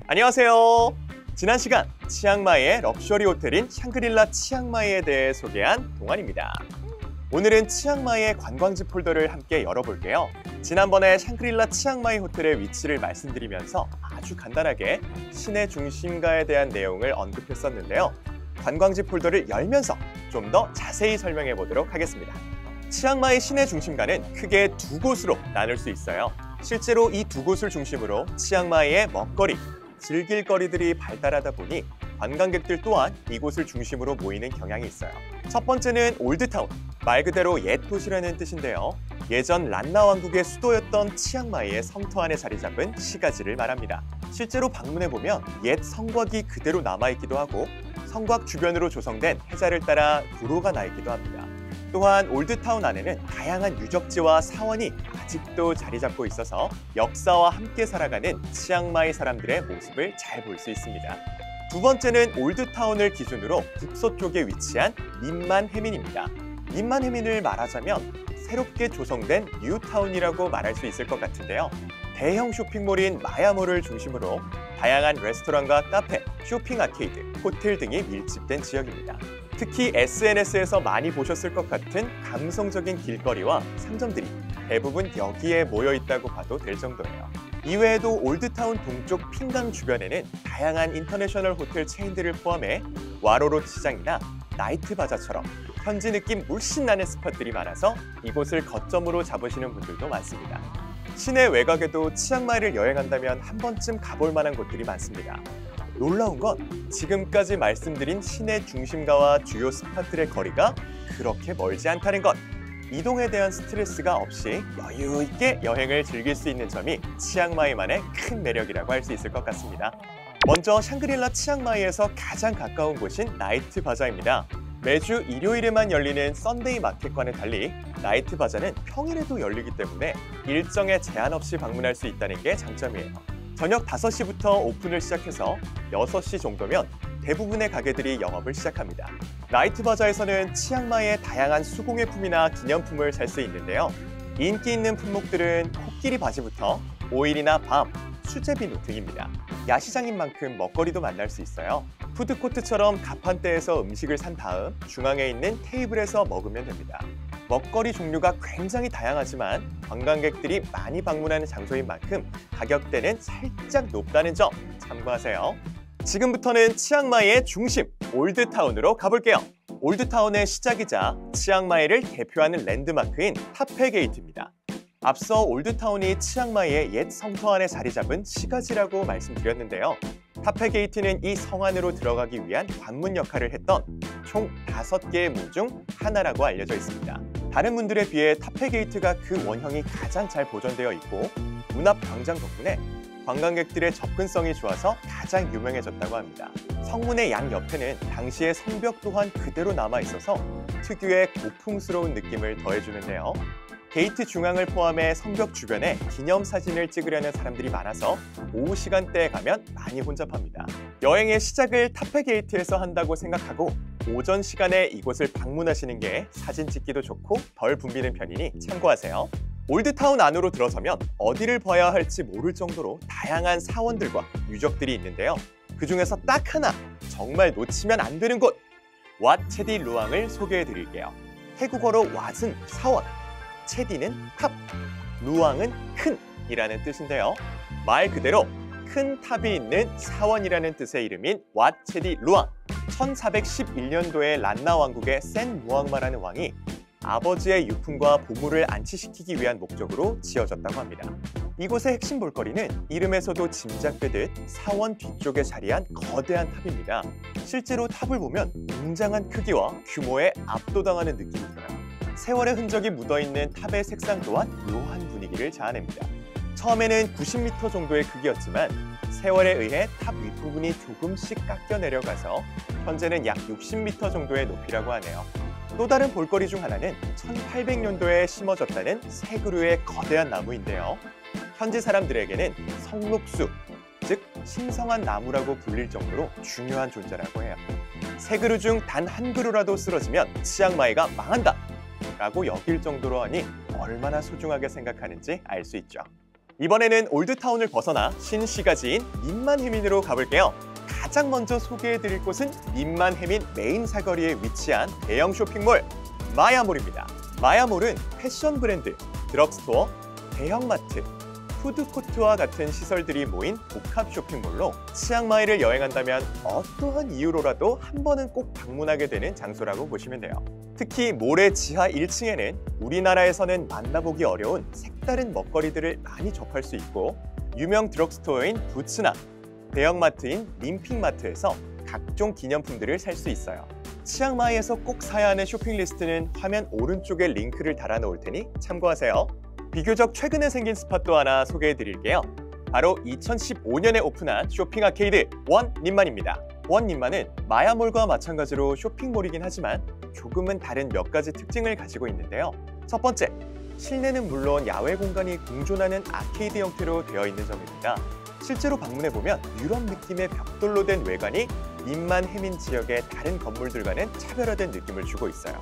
안녕하세요. 지난 시간 치앙마이의 럭셔리 호텔인 샹그릴라 치앙마이에 대해 소개한 동환입니다. 오늘은 치앙마이의 관광지 폴더를 함께 열어볼게요. 지난번에 샹그릴라 치앙마이 호텔의 위치를 말씀드리면서 아주 간단하게 시내 중심가에 대한 내용을 언급했었는데요. 관광지 폴더를 열면서 좀 더 자세히 설명해 보도록 하겠습니다. 치앙마이 시내 중심가는 크게 두 곳으로 나눌 수 있어요. 실제로 이 두 곳을 중심으로 치앙마이의 먹거리, 즐길 거리들이 발달하다 보니 관광객들 또한 이곳을 중심으로 모이는 경향이 있어요. 첫 번째는 올드타운, 말 그대로 옛 도시라는 뜻인데요. 예전 란나 왕국의 수도였던 치앙마이의 성터 안에 자리 잡은 시가지를 말합니다. 실제로 방문해보면 옛 성곽이 그대로 남아있기도 하고 성곽 주변으로 조성된 해자를 따라 도로가 나 있기도 합니다. 또한 올드타운 안에는 다양한 유적지와 사원이 아직도 자리 잡고 있어서 역사와 함께 살아가는 치앙마이 사람들의 모습을 잘 볼 수 있습니다. 두 번째는 올드타운을 기준으로 북서쪽에 위치한 님만해민입니다. 님만해민을 말하자면 새롭게 조성된 뉴타운이라고 말할 수 있을 것 같은데요. 대형 쇼핑몰인 마야몰을 중심으로 다양한 레스토랑과 카페, 쇼핑 아케이드, 호텔 등이 밀집된 지역입니다. 특히 SNS에서 많이 보셨을 것 같은 감성적인 길거리와 상점들이 대부분 여기에 모여 있다고 봐도 될 정도예요. 이외에도 올드타운 동쪽 핑강 주변에는 다양한 인터내셔널 호텔 체인들을 포함해 와로롯 시장이나 나이트 바자처럼 현지 느낌 물씬 나는 스팟들이 많아서 이곳을 거점으로 잡으시는 분들도 많습니다. 시내 외곽에도 치앙마이를 여행한다면 한 번쯤 가볼 만한 곳들이 많습니다. 놀라운 건 지금까지 말씀드린 시내 중심가와 주요 스팟들의 거리가 그렇게 멀지 않다는 것. 이동에 대한 스트레스가 없이 여유 있게 여행을 즐길 수 있는 점이 치앙마이만의 큰 매력이라고 할 수 있을 것 같습니다. 먼저 샹그릴라 치앙마이에서 가장 가까운 곳인 나이트 바자입니다. 매주 일요일에만 열리는 썬데이 마켓과는 달리 나이트 바자는 평일에도 열리기 때문에 일정에 제한 없이 방문할 수 있다는 게 장점이에요. 저녁 5시부터 오픈을 시작해서 6시 정도면 대부분의 가게들이 영업을 시작합니다. 나이트 바자에서는 치앙마이의 다양한 수공예품이나 기념품을 살 수 있는데요. 인기 있는 품목들은 코끼리 바지부터 오일이나 밤, 수제 비누 등입니다. 야시장인 만큼 먹거리도 만날 수 있어요. 푸드코트처럼 가판대에서 음식을 산 다음 중앙에 있는 테이블에서 먹으면 됩니다. 먹거리 종류가 굉장히 다양하지만 관광객들이 많이 방문하는 장소인 만큼 가격대는 살짝 높다는 점 참고하세요. 지금부터는 치앙마이의 중심, 올드타운으로 가볼게요. 올드타운의 시작이자 치앙마이를 대표하는 랜드마크인 타페 게이트입니다. 앞서 올드타운이 치앙마이의 옛 성터 안에 자리 잡은 시가지라고 말씀드렸는데요. 타페 게이트는 이 성 안으로 들어가기 위한 관문 역할을 했던 총 5개의 문 중 하나라고 알려져 있습니다. 다른 문들에 비해 타페 게이트가 그 원형이 가장 잘 보존되어 있고 문 앞 광장 덕분에 관광객들의 접근성이 좋아서 가장 유명해졌다고 합니다. 성문의 양 옆에는 당시의 성벽 또한 그대로 남아있어서 특유의 고풍스러운 느낌을 더해주는데요. 게이트 중앙을 포함해 성벽 주변에 기념사진을 찍으려는 사람들이 많아서 오후 시간대에 가면 많이 혼잡합니다. 여행의 시작을 타페 게이트에서 한다고 생각하고 오전 시간에 이곳을 방문하시는 게 사진 찍기도 좋고 덜 붐비는 편이니 참고하세요. 올드타운 안으로 들어서면 어디를 봐야 할지 모를 정도로 다양한 사원들과 유적들이 있는데요. 그중에서 딱 하나 정말 놓치면 안 되는 곳! 왓 체디 루앙을 소개해드릴게요. 태국어로 왓은 사원, 체디는 탑, 루앙은 큰 이라는 뜻인데요. 말 그대로 큰 탑이 있는 사원이라는 뜻의 이름인 왓 체디 루앙. 1411년도에 란나 왕국의 센 무앙마라는 왕이 아버지의 유품과 보물을 안치시키기 위한 목적으로 지어졌다고 합니다. 이곳의 핵심 볼거리는 이름에서도 짐작되듯 사원 뒤쪽에 자리한 거대한 탑입니다. 실제로 탑을 보면 웅장한 크기와 규모에 압도당하는 느낌이 들어요. 세월의 흔적이 묻어있는 탑의 색상 또한 묘한 분위기를 자아냅니다. 처음에는 90m 정도의 크기였지만 세월에 의해 탑 윗부분이 조금씩 깎여 내려가서 현재는 약 60m 정도의 높이라고 하네요. 또 다른 볼거리 중 하나는 1800년도에 심어졌다는 세 그루의 거대한 나무인데요. 현지 사람들에게는 성록수, 즉 신성한 나무라고 불릴 정도로 중요한 존재라고 해요. 세 그루 중 단 한 그루라도 쓰러지면 치앙마이가 망한다! 라고 여길 정도로 하니 얼마나 소중하게 생각하는지 알 수 있죠. 이번에는 올드타운을 벗어나 신시가지인 님만해민으로 가볼게요. 가장 먼저 소개해드릴 곳은 님만해민 메인 사거리에 위치한 대형 쇼핑몰 마야몰입니다. 마야몰은 패션 브랜드, 드럭스토어, 대형마트, 푸드코트와 같은 시설들이 모인 복합 쇼핑몰로 치앙마이를 여행한다면 어떠한 이유로라도 한 번은 꼭 방문하게 되는 장소라고 보시면 돼요. 특히 몰의 지하 1층에는 우리나라에서는 만나보기 어려운 색다른 먹거리들을 많이 접할 수 있고, 유명 드럭스토어인 부츠나 대형마트인 림핑마트에서 각종 기념품들을 살 수 있어요. 치앙마이에서 꼭 사야 하는 쇼핑 리스트는 화면 오른쪽에 링크를 달아놓을 테니 참고하세요. 비교적 최근에 생긴 스팟도 하나 소개해드릴게요. 바로 2015년에 오픈한 쇼핑 아케이드 원님만입니다. 원님만은 마야몰과 마찬가지로 쇼핑몰이긴 하지만 조금은 다른 몇 가지 특징을 가지고 있는데요. 첫 번째, 실내는 물론 야외 공간이 공존하는 아케이드 형태로 되어 있는 점입니다. 실제로 방문해보면 유럽 느낌의 벽돌로 된 외관이 님만해민 지역의 다른 건물들과는 차별화된 느낌을 주고 있어요.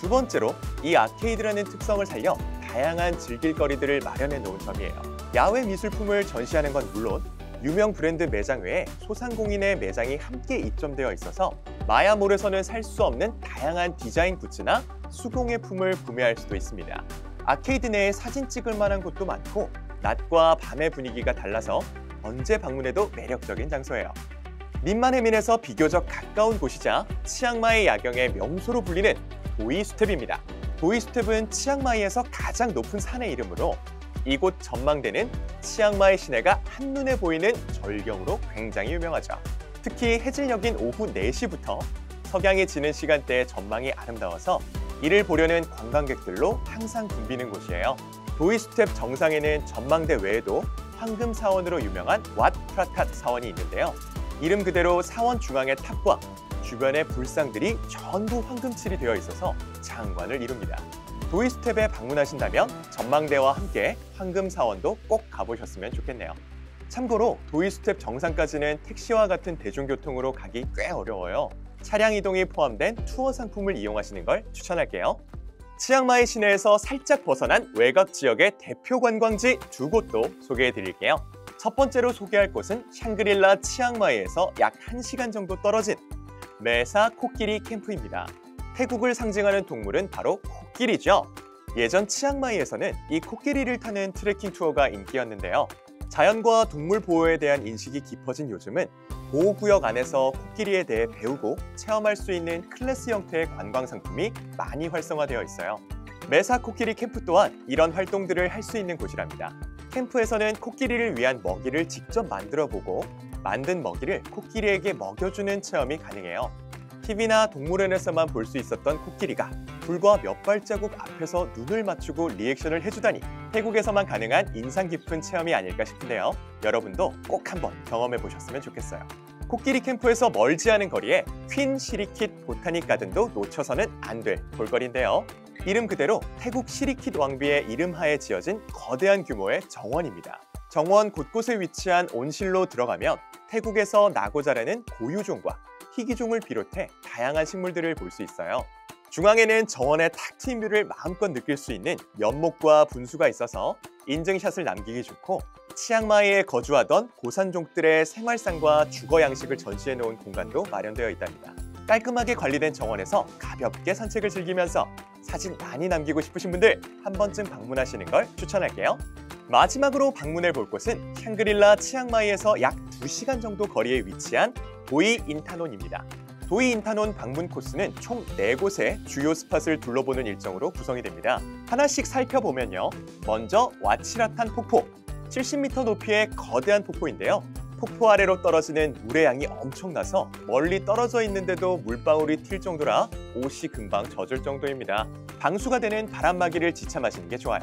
두 번째로, 이 아케이드라는 특성을 살려 다양한 즐길거리들을 마련해 놓은 점이에요. 야외 미술품을 전시하는 건 물론 유명 브랜드 매장 외에 소상공인의 매장이 함께 입점되어 있어서 마야몰에서는 살 수 없는 다양한 디자인 굿즈나 수공예품을 구매할 수도 있습니다. 아케이드 내에 사진 찍을 만한 곳도 많고 낮과 밤의 분위기가 달라서 언제 방문해도 매력적인 장소예요. 님만해민에서 비교적 가까운 곳이자 치앙마이 야경의 명소로 불리는 도이수텝입니다. 도이수텝은 치앙마이에서 가장 높은 산의 이름으로 이곳 전망대는 치앙마이 시내가 한눈에 보이는 절경으로 굉장히 유명하죠. 특히 해질녘인 오후 4시부터 석양이 지는 시간대에 전망이 아름다워서 이를 보려는 관광객들로 항상 붐비는 곳이에요. 도이수텝 정상에는 전망대 외에도 황금 사원으로 유명한 왓 프라탓 사원이 있는데요. 이름 그대로 사원 중앙의 탑과 주변의 불상들이 전부 황금칠이 되어 있어서 장관을 이룹니다. 도이수텝에 방문하신다면 전망대와 함께 황금 사원도 꼭 가보셨으면 좋겠네요. 참고로 도이수텝 정상까지는 택시와 같은 대중교통으로 가기 꽤 어려워요. 차량 이동이 포함된 투어 상품을 이용하시는 걸 추천할게요. 치앙마이 시내에서 살짝 벗어난 외곽 지역의 대표 관광지 두 곳도 소개해드릴게요. 첫 번째로 소개할 곳은 샹그릴라 치앙마이에서 약 1시간 정도 떨어진 메사 코끼리 캠프입니다. 태국을 상징하는 동물은 바로 코끼리죠. 예전 치앙마이에서는 이 코끼리를 타는 트레킹 투어가 인기였는데요. 자연과 동물 보호에 대한 인식이 깊어진 요즘은 보호구역 안에서 코끼리에 대해 배우고 체험할 수 있는 클래스 형태의 관광 상품이 많이 활성화되어 있어요. 메사 코끼리 캠프 또한 이런 활동들을 할 수 있는 곳이랍니다. 캠프에서는 코끼리를 위한 먹이를 직접 만들어보고 만든 먹이를 코끼리에게 먹여주는 체험이 가능해요. TV나 동물원에서만 볼 수 있었던 코끼리가 불과 몇 발자국 앞에서 눈을 맞추고 리액션을 해주다니 태국에서만 가능한 인상 깊은 체험이 아닐까 싶은데요. 여러분도 꼭 한번 경험해 보셨으면 좋겠어요. 코끼리 캠프에서 멀지 않은 거리에 퀸 시리킷 보타닉 가든도 놓쳐서는 안 될 볼거리인데요. 이름 그대로 태국 시리킷 왕비의 이름하에 지어진 거대한 규모의 정원입니다. 정원 곳곳에 위치한 온실로 들어가면 태국에서 나고 자라는 고유종과 희귀종을 비롯해 다양한 식물들을 볼 수 있어요. 중앙에는 정원의 탁 트인 뷰를 마음껏 느낄 수 있는 연목과 분수가 있어서 인증샷을 남기기 좋고, 치앙마이에 거주하던 고산족들의 생활상과 주거 양식을 전시해 놓은 공간도 마련되어 있답니다. 깔끔하게 관리된 정원에서 가볍게 산책을 즐기면서 사진 많이 남기고 싶으신 분들 한 번쯤 방문하시는 걸 추천할게요. 마지막으로 방문해 볼 곳은 샹그릴라 치앙마이에서 약 2시간 정도 거리에 위치한 도이 인타논입니다. 도이 인타논 방문 코스는 총 4곳의 주요 스팟을 둘러보는 일정으로 구성이 됩니다. 하나씩 살펴보면요. 먼저 와치라탄 폭포, 70m 높이의 거대한 폭포인데요. 폭포 아래로 떨어지는 물의 양이 엄청나서 멀리 떨어져 있는데도 물방울이 튈 정도라 옷이 금방 젖을 정도입니다. 방수가 되는 바람막이를 지참하시는 게 좋아요.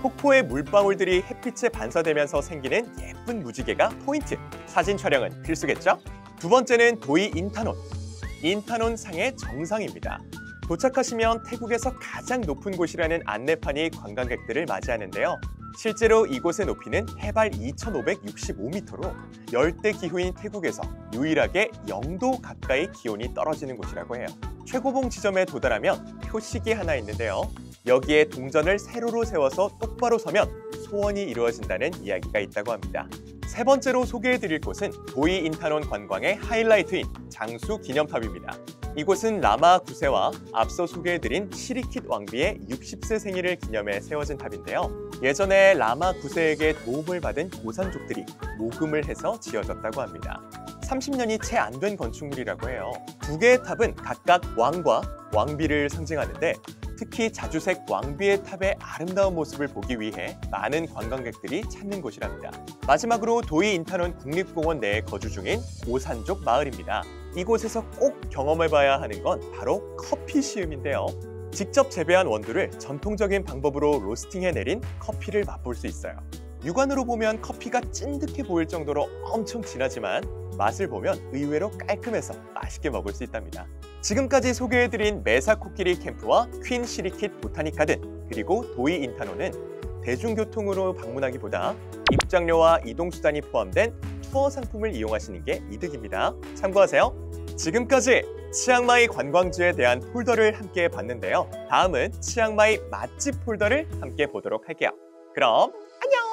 폭포의 물방울들이 햇빛에 반사되면서 생기는 예쁜 무지개가 포인트! 사진 촬영은 필수겠죠? 두 번째는 도이 인타논. 인타논 상의 정상입니다. 도착하시면 태국에서 가장 높은 곳이라는 안내판이 관광객들을 맞이하는데요. 실제로 이곳의 높이는 해발 2,565m로 열대 기후인 태국에서 유일하게 0도 가까이 기온이 떨어지는 곳이라고 해요. 최고봉 지점에 도달하면 표식이 하나 있는데요. 여기에 동전을 세로로 세워서 똑바로 서면 소원이 이루어진다는 이야기가 있다고 합니다. 세 번째로 소개해드릴 곳은 도이 인타논 관광의 하이라이트인 장수 기념탑입니다. 이곳은 라마 9세와 앞서 소개해드린 시리킷 왕비의 60세 생일을 기념해 세워진 탑인데요. 예전에 라마 9세에게 도움을 받은 고산족들이 모금을 해서 지어졌다고 합니다. 30년이 채 안 된 건축물이라고 해요. 두 개의 탑은 각각 왕과 왕비를 상징하는데 특히 자주색 왕비의 탑의 아름다운 모습을 보기 위해 많은 관광객들이 찾는 곳이랍니다. 마지막으로 도이 인타논 국립공원 내에 거주 중인 고산족 마을입니다. 이곳에서 꼭 경험해봐야 하는 건 바로 커피 시음인데요. 직접 재배한 원두를 전통적인 방법으로 로스팅해 내린 커피를 맛볼 수 있어요. 육안으로 보면 커피가 찐득해 보일 정도로 엄청 진하지만 맛을 보면 의외로 깔끔해서 맛있게 먹을 수 있답니다. 지금까지 소개해드린 메사 코끼리 캠프와 퀸 시리킷 보타닉 가든 그리고 도이 인타논은 대중교통으로 방문하기보다 입장료와 이동수단이 포함된 투어 상품을 이용하시는 게 이득입니다. 참고하세요. 지금까지 치앙마이 관광지에 대한 폴더를 함께 봤는데요. 다음은 치앙마이 맛집 폴더를 함께 보도록 할게요. 그럼 안녕!